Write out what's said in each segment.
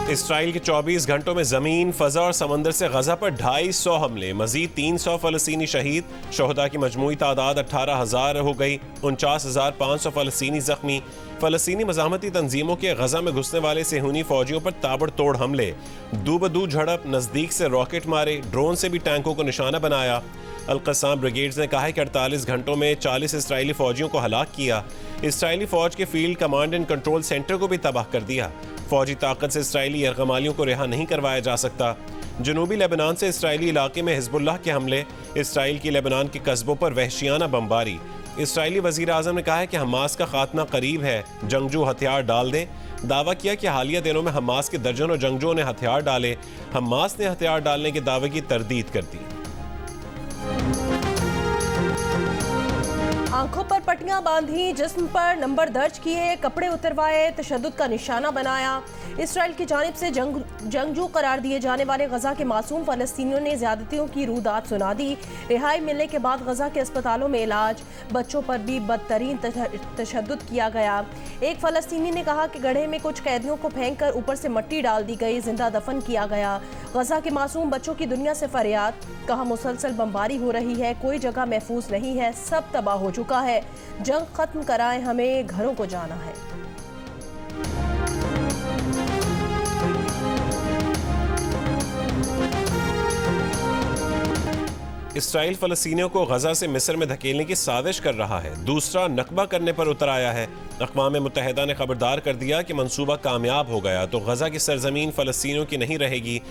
Israel के 24 घंटों में ज़मीन, फ़ज़ा और समंदर से गज़ा पर 250 हमले, मज़ीद 300 फ़लस्तीनी शहीद, शोहदा की मजमूई तादाद 18,000 हो गई, 49,500 फ़लस्तीनी ज़ख्मी। फ़लस्तीनी मज़ाहमती तंजीमों के गज़ा में घुसने वाले सेहूनी फ़ौजियों पर ताबड़तोड़ हमले, दू बदू झड़प, नज़दीक से रॉकेट मारे, ड्रोन से भी टैंकों को निशाना बनाया। अल-क़स्साम ब्रिगेड्स ने कहा है कि 48 घंटों में 40 इसराइली फ़ौजियों को हलाक किया। इसराइली फ़ौज के field command and control centre को भी तबाह कर दिया। फ़ौजी ताकत से इसराइली यरगमालियों को रिहा नहीं करवाया जा सकता। जनूबी लेबनान से इसराइली इलाके में हिज़्बुल्लाह के हमले, इसराइल की लेबनान के कस्बों पर वहशियाना बमबारी। इसराइली वज़ीर आज़म ने कहा है कि हमास का खात्मा करीब है, जंगजू हथियार डाल दें। दावा किया कि हालिया दिनों में हमास के दर्जनों जंगजुओं ने हथियार डाले। हमास ने हथियार डालने के दावे की तरदीद कर दी। आंखों पर पट्टियां बांधी, जिस्म पर नंबर दर्ज किए, कपड़े उतरवाए, तशद्दुद का निशाना बनाया। इसराइल की जानिब से जंगजू करार दिए जाने वाले गजा के मासूम फलस्तीनियों ने ज्यादतियों की रूदात सुना दी। रिहाई मिलने के बाद गजा के अस्पतालों में इलाज, बच्चों पर भी बदतरीन तशद्दुद किया गया। एक फलस्तीनी ने कहा कि गड्ढे में कुछ कैदियों को फेंक कर ऊपर से मिट्टी डाल दी गई, जिंदा दफन किया गया। गजा के मासूम बच्चों की दुनिया से फरियाद, कहा मुसलसल बमबारी हो रही है, कोई जगह महफूज नहीं है, सब तबाह हो चुका है, जंग खत्म कराएं, हमें घरों को जाना है। इसराइल फ़लस्तीनियों को गजा से मिस्र में धकेलने की साजिश कर रहा है, दूसरा नकबा करने पर उतर आया है। अक़वाम मुत्तहिदा ने खबरदार कर दिया कि मंसूबा कामयाब हो गया तो गजा की सरजमीन फ़लस्तीनियों की नहीं रहेगी।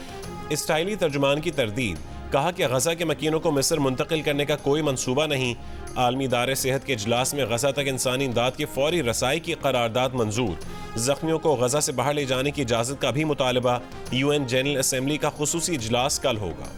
इसराइली तर्जुमान की तरदीद, कहा कि गजा के मकीनों को मिस्र मुंतकिल करने का कोई मंसूबा नहीं। आलमी इदारे सेहत के इजलास में गजा तक इंसानी इमदाद की फौरी रसाई की करारदाद मंजूर। जख्मियों को गजा से बाहर ले जाने की इजाज़त का भी मुतालबा। UN जनरल असम्बली का खुसूसी इजलास कल होगा।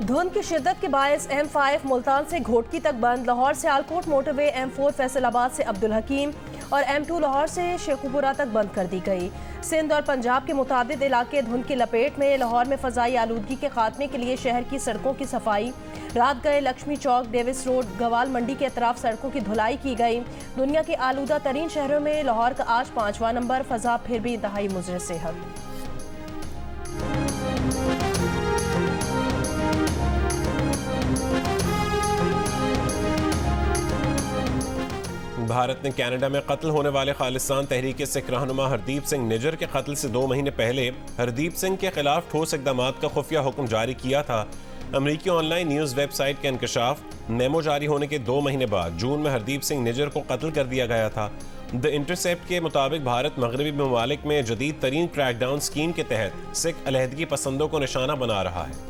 धुंध की शिद्दत के बायस M5 मुल्तान से घोटकी तक बंद, लाहौर से आलकोट मोटरवे, M4 फैसलाबाद से अब्दुल हकीम और M2 लाहौर से शेखुपुरा तक बंद कर दी गई। सिंध और पंजाब के मुतादिद इलाके धुंध की लपेट में। लाहौर में फ़ज़ाई आलूदगी के खात्मे के लिए शहर की सड़कों की सफाई, रात गए लक्ष्मी चौक, डेविस रोड, गवाल मंडी के अतराफ सड़कों की धुलाई की गई। दुनिया के आलूदा तरीन शहरों में लाहौर का आज 5वां नंबर, फ़ज़ा फिर भी इंतहाई मुज़र सेहत। भारत ने कनाडा में कत्ल होने वाले खालिस्तान तहरीक के सिख रहनुमा हरदीप सिंह निजर के कत्ल से 2 महीने पहले हरदीप सिंह के खिलाफ ठोस इक़दामात का खुफिया हुक्म जारी किया था। अमरीकी ऑनलाइन न्यूज़ वेबसाइट के इंकशाफ, मेमो जारी होने के 2 महीने बाद जून में हरदीप सिंह निजर को कत्ल कर दिया गया था। द इंटरसेप्ट के मुताबिक भारत मगरबी ममालिक में जदीद तरीन क्रैकडाउन स्कीम के तहत सिख अलहदगी पसंदों को निशाना बना रहा है।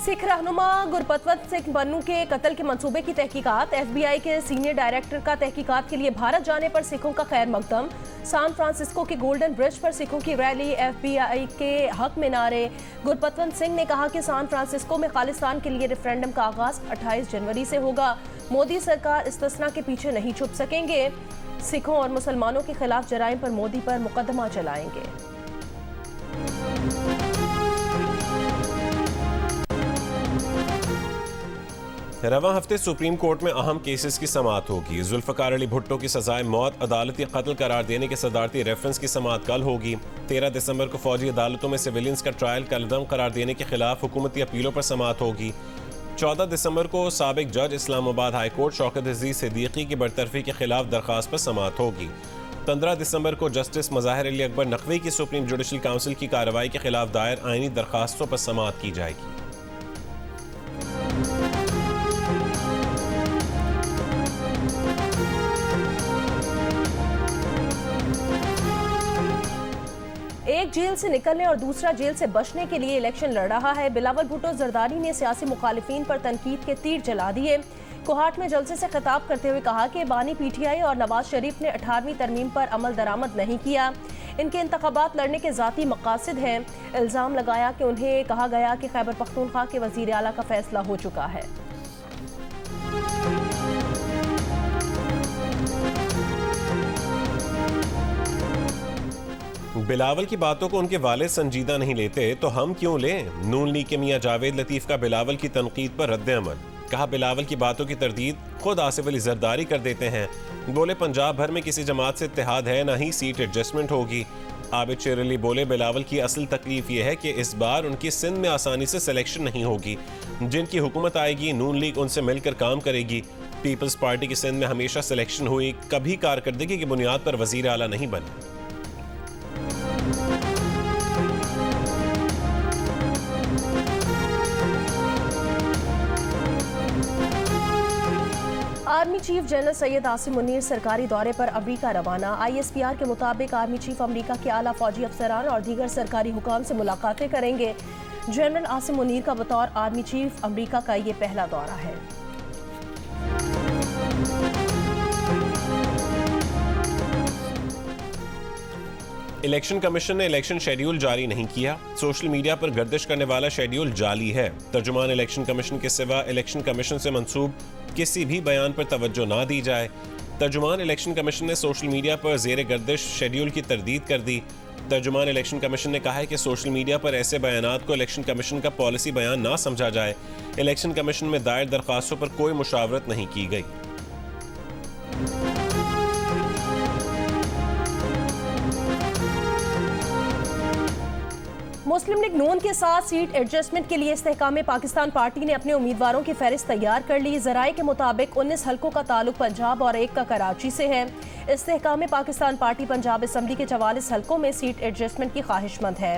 सिख रहनुमा गुरपतवंत सिंह बन्नू के कत्ल के मंसूबे की तहकीकात, FBI के सीनियर डायरेक्टर का तहकीकात के लिए भारत जाने पर सिखों का खैर मकदम। सान फ्रांसिस्को के गोल्डन ब्रिज पर सिखों की रैली, FBI के हक में नारे। गुरपतवंत सिंह ने कहा कि सान फ्रांसिस्को में खालिस्तान के लिए रेफरेंडम का आगाज 28 जनवरी से होगा। मोदी सरकार इस्तिस्ना के पीछे नहीं छुप सकेंगे। सिखों और मुसलमानों के खिलाफ जराइम पर मोदी पर मुकदमा चलाएंगे। रवां हफ्ते सुप्रीम कोर्ट में अहम केसेस की समाअत होगी। जुल्फ़िकार अली भुट्टो की सजाए मौत अदालती कत्ल करार देने के सदारती रेफरेंस की समाअत कल होगी। 13 दिसंबर को फौजी अदालतों में सिविलियंस का ट्रायल कलदम करार देने के खिलाफ हुकूमती अपीलों पर समाअत होगी। 14 दिसंबर को साबिक जज इस्लामाबाद हाई कोर्ट शौकत अजीज सिद्दीकी की बरतरफी के खिलाफ दरख्वास्त पर समाअत होगी। 15 दिसंबर को जस्टिस मज़ाहिर अली अकबर नकवी की सुप्रीम जुडिशल काउंसिल की कार्रवाई के खिलाफ दायर आइनी दरख्वास्तों पर समाअत की जाएगी। एक जेल से निकलने और दूसरा जेल से बचने के लिए इलेक्शन लड़ रहा है। बिलावल भुट्टो जरदारी ने सियासी मुखालिफिन पर तनकीद के तीर चला दिए। कोहाट में जलसे से खिताब करते हुए कहा कि बानी PTI और नवाज शरीफ ने 18वीं तरमीम पर अमल दरामद नहीं किया। इनके इंतखाबात लड़ने के ज़ाती मकासद हैं। इल्ज़ाम लगाया कि उन्हें कहा गया कि खैबर पख्तूनख्वा के वज़ीर आला का फैसला हो चुका है। बिलावल की बातों को उनके वालिद संजीदा नहीं लेते तो हम क्यों लें? नून लीग के मियां जावेद लतीफ का बिलावल की तनकीद पर रद्द अमल। कहा, बिलावल की बातों की तरदीद खुद आसिफ अली जरदारी कर देते हैं। बोले, पंजाब भर में किसी जमात से इत्तेहाद है, ना ही सीट एडजस्टमेंट होगी। आबिद शेर अली बोले, बिलावल की असल तकलीफ यह है कि इस बार उनकी सिंध में आसानी से सिलेक्शन नहीं होगी। जिनकी हुकूमत आएगी नून लीग उनसे मिलकर काम करेगी। पीपल्स पार्टी की सिंध में हमेशा सिलेक्शन हुई, कभी कारकर्दगी की बुनियाद पर वजीर आला नहीं बने। Army chief general Syed Asim Munir सरकारी दौरे पर अमरीका रवाना। ISPR के मुताबिक आर्मी चीफ अमरीका के आला फौजी अफसरान और दीगर सरकारी हुकाम से मुलाकातें करेंगे। जनरल आसिम मुनीर का बतौर आर्मी चीफ अमरीका का ये पहला दौरा है। इलेक्शन कमीशन ने इलेक्शन शेड्यूल जारी नहीं किया। सोशल मीडिया पर गर्दिश करने वाला शेड्यूल जाली है। तर्जुमान इलेक्शन कमीशन के सिवा इलेक्शन कमीशन से मंसूब किसी भी बयान पर तवज्जो ना दी जाए। तर्जुमान इलेक्शन कमीशन ने सोशल मीडिया पर ज़ेर गर्दिश शेड्यूल की तरदीद कर दी। तर्जुमान इलेक्शन कमीशन ने कहा है कि सोशल मीडिया पर ऐसे बयानात को इलेक्शन कमीशन का पॉलिसी बयान ना समझा जाए। इलेक्शन कमीशन में दायर दरख्वास्तों पर कोई मुशावरत नहीं की गई। मुस्लिम लीग नून के साथ सीट एडजस्टमेंट के लिए इस्तेहकाम पाकिस्तान पार्टी ने अपने उम्मीदवारों की फहरिस्त तैयार कर ली। ज़राए के मुताबिक 19 हलकों का ताल्लुक पंजाब और एक का कराची से है। इस्तेहकाम पाकिस्तान पार्टी पंजाब असम्बली के 44 हलकों में सीट एडजस्टमेंट की ख्वाहिशमंद है।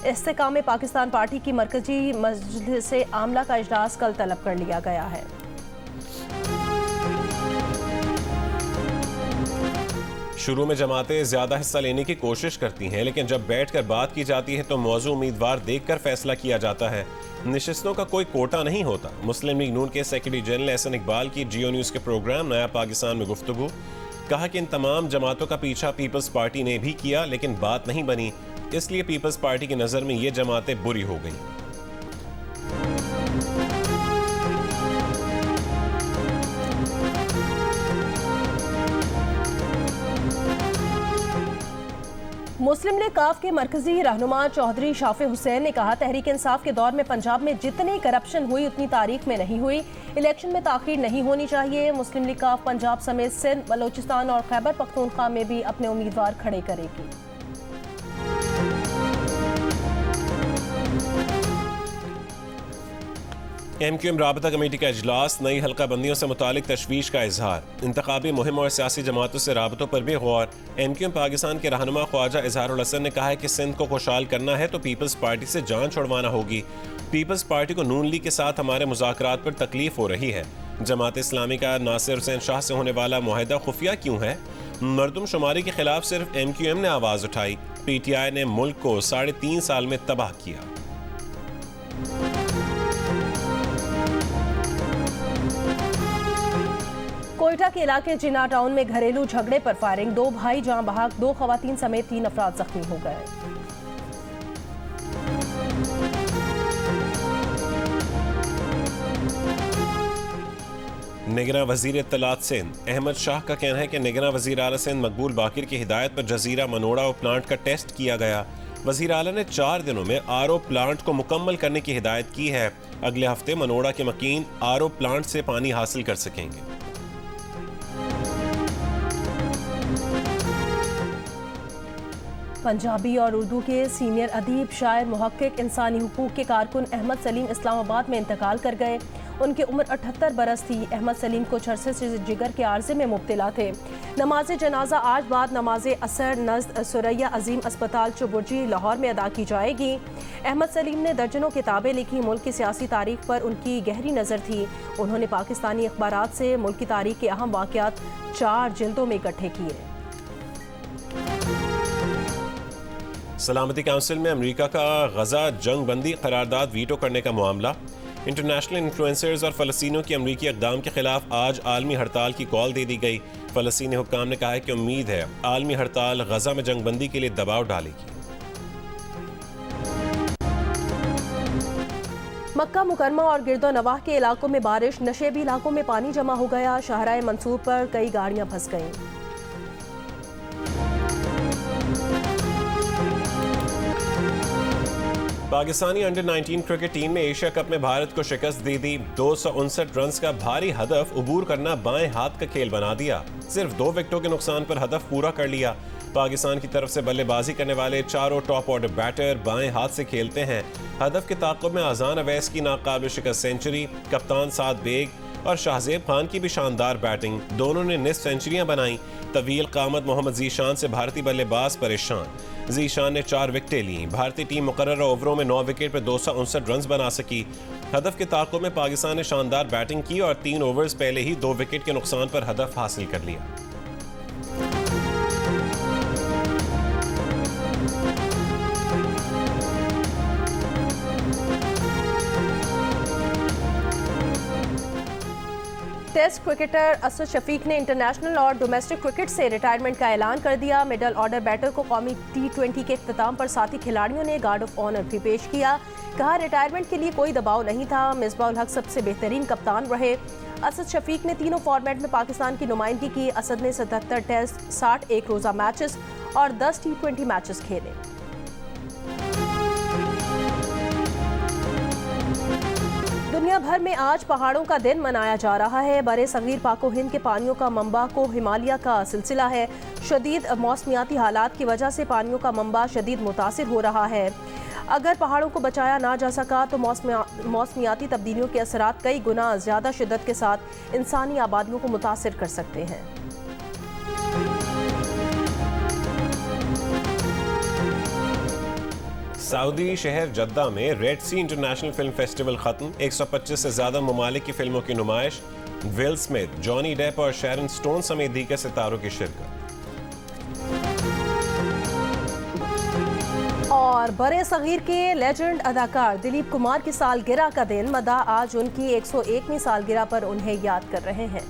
इस्तेहकाम पाकिस्तान पार्टी की मरकजी मजलिस आमला का इजलास कल तलब कर लिया गया है। शुरू में जमातें ज्यादा हिस्सा लेने की कोशिश करती हैं, लेकिन जब बैठकर बात की जाती है तो मौजू उम्मीदवार देखकर फैसला किया जाता है। नशिस्तों का कोई कोटा नहीं होता। मुस्लिम लीग नून के सेक्रेटरी जनरल एहसन इकबाल की जियो न्यूज़ के प्रोग्राम नया पाकिस्तान में गुफ्तगू। कहा कि इन तमाम जमातों का पीछा पीपल्स पार्टी ने भी किया, लेकिन बात नहीं बनी, इसलिए पीपल्स पार्टी की नज़र में ये जमातें बुरी हो गई। मुस्लिम लीग काफ के मरकजी रहनुमा चौधरी शाफे हुसैन ने कहा, तहरीक इंसाफ के दौर में पंजाब में जितनी करप्शन हुई उतनी तारीख में नहीं हुई। इलेक्शन में ताखीर नहीं होनी चाहिए। मुस्लिम लीग काफ पंजाब समेत सिंध, बलोचिस्तान और खैबर पख्तूनख्वा में भी अपने उम्मीदवार खड़े करेगी। MQM राबता कमेटी का इजलास, नई हल्का बंदियों से मुतालिक तशवीश का इजहार। इंतखाबी मुहिम और सियासी जमातों से राबतों पर भी गौर। MQM पाकिस्तान के रहनुमा ख्वाजा इजहारुल हसन ने कहा है कि सिंध को खुशहाल करना है तो पीपल्स पार्टी से जान छुड़वाना होगी। पीपल्स पार्टी को नून लीग के साथ हमारे मुज़ाकरात पर तकलीफ हो रही है। जमात इस्लामी का नासिर हुसैन शाह से होने वाला मुआहदा खुफिया क्यों है? मरदमशुमारी के खिलाफ सिर्फ MQM ने आवाज़ उठाई। PTI ने मुल्क को 3.5 साल में तबाह किया। कोयटा के इलाके जिना टाउन में घरेलू झगड़े पर फायरिंग, 2 भाई जान बहक, 2 खवातीन समेत 3 अफराद जख्मी हो गए। निगरान वजीर इत्तलात सिंध अहमद शाह का कहना है कि निगरान वजीर आला सिंध मकबूल बाकिर की हिदायत पर जजीरा मनोड़ा और प्लांट का टेस्ट किया गया। वजीर आला ने 4 दिनों में RO प्लांट को मुकम्मल करने की हिदायत की है। अगले हफ्ते मनोड़ा के मकीन RO प्लांट से पानी हासिल कर सकेंगे। पंजाबी और उर्दू के सीनियर अदीब, शायर, मुहक्किक, इंसानी हुकूक के कारकुन अहमद सलीम इस्लामाबाद में इंतकाल कर गए। उनकी उम्र 78 बरस थी। अहमद सलीम को चरसे से जिगर के आर्जे में मुब्तला थे। नमाज जनाजा आज बाद नमाज असर नज़द सुरैया अजीम अस्पताल चुबुर्जी लाहौर में अदा की जाएगी। अहमद सलीम ने दर्जनों किताबें लिखी। मुल्क की सियासी तारीख पर उनकी गहरी नज़र थी। उन्होंने पाकिस्तानी अखबारात से मुल्क की तारीख के अहम वाक़यात 4 जिल्दों में इकट्ठे किए। सलामती काउंसिल में अमेरिका का गजा जंग बंदी करारदाद वीटो करने का मामला। इंटरनेशनल इन्फ्लुएंसर्स और फ़लस्तीनियों की अमरीकी इक़दाम के खिलाफ आज आलमी हड़ताल की कॉल दे दी गई। फ़लस्तीनी हुक्काम ने कहा है कि उम्मीद है आलमी हड़ताल गजा में जंग बंदी के लिए दबाव डालेगी। मक्का मुकरमा और गिरदो नवाह के इलाकों में बारिश, नशेबी इलाकों में पानी जमा हो गया। शाहराए मंसूर पर कई गाड़ियां फंस गईं। पाकिस्तानी अंडर 19 क्रिकेट टीम ने एशिया कप में भारत को शिकस्त दे दी। 259 रन का भारी हदफ अबूर करना बाएं हाथ का खेल बना दिया। सिर्फ 2 विकेटों के नुकसान पर हदफ पूरा कर लिया। पाकिस्तान की तरफ से बल्लेबाजी करने वाले चारों टॉप ऑर्डर बैटर बाएं हाथ से खेलते हैं। हदफ के ताक़ुब में अजान अवैस की नाकाबिल शिकस्त सेंचुरी, कप्तान साद बेग और शाहजेब खान की भी शानदार बैटिंग, दोनों ने निस्फ सेंचुरियां बनाई। तवील कामत मोहम्मद जीशान से भारतीय बल्लेबाज परेशान। जीशान ने 4 विकेटें ली। भारतीय टीम मुकर्रर ओवरों में 9 विकेट पर 259 रन बना सकी। हदफ के ताक़ुब में पाकिस्तान ने शानदार बैटिंग की और 3 ओवर्स पहले ही 2 विकेट के नुकसान पर हदफ हासिल कर लिया। टेस्ट क्रिकेटर असद शफीक ने इंटरनेशनल और डोमेस्टिक क्रिकेट से रिटायरमेंट का ऐलान कर दिया। मिडल ऑर्डर बैटर को कौमी T20 के इख्तिताम पर साथी खिलाड़ियों ने गार्ड ऑफ ऑनर भी पेश किया। कहा, रिटायरमेंट के लिए कोई दबाव नहीं था। मिसबाह-उल हक सबसे बेहतरीन कप्तान रहे। असद शफीक ने तीनों फॉर्मेट में पाकिस्तान की नुमाइंदगी की। असद ने 77 टेस्ट, 60 एक रोज़ा मैचेस और 10 T20 मैचेस खेले। दुनिया भर में आज पहाड़ों का दिन मनाया जा रहा है। बरे सगीर पाको हिंद के पानियों का मंबा को हिमालय का सिलसिला है। शदीद मौसमियाती हालात की वजह से पानियों का मंबा शदीद मुतासिर हो रहा है। अगर पहाड़ों को बचाया ना जा सका तो मौसमियाती तब्दीलियों के असरात कई गुना ज़्यादा शिद्दत के साथ इंसानी आबादियों को मुतासिर कर सकते हैं। सऊदी शहर जद्दा में रेड सी इंटरनेशनल फिल्म फेस्टिवल खत्म। 125 से ज्यादा ममालिक की फिल्मों की नुमाइश। विल स्मिथ, जॉनी डेप और शैरन स्टोन समेत दीगर सितारों की शिरकत। और बरे सगीर के लेजेंड अदाकार दिलीप कुमार की सालगिरह का दिन मदा। आज उनकी 101वीं सालगिरह पर उन्हें याद कर रहे हैं।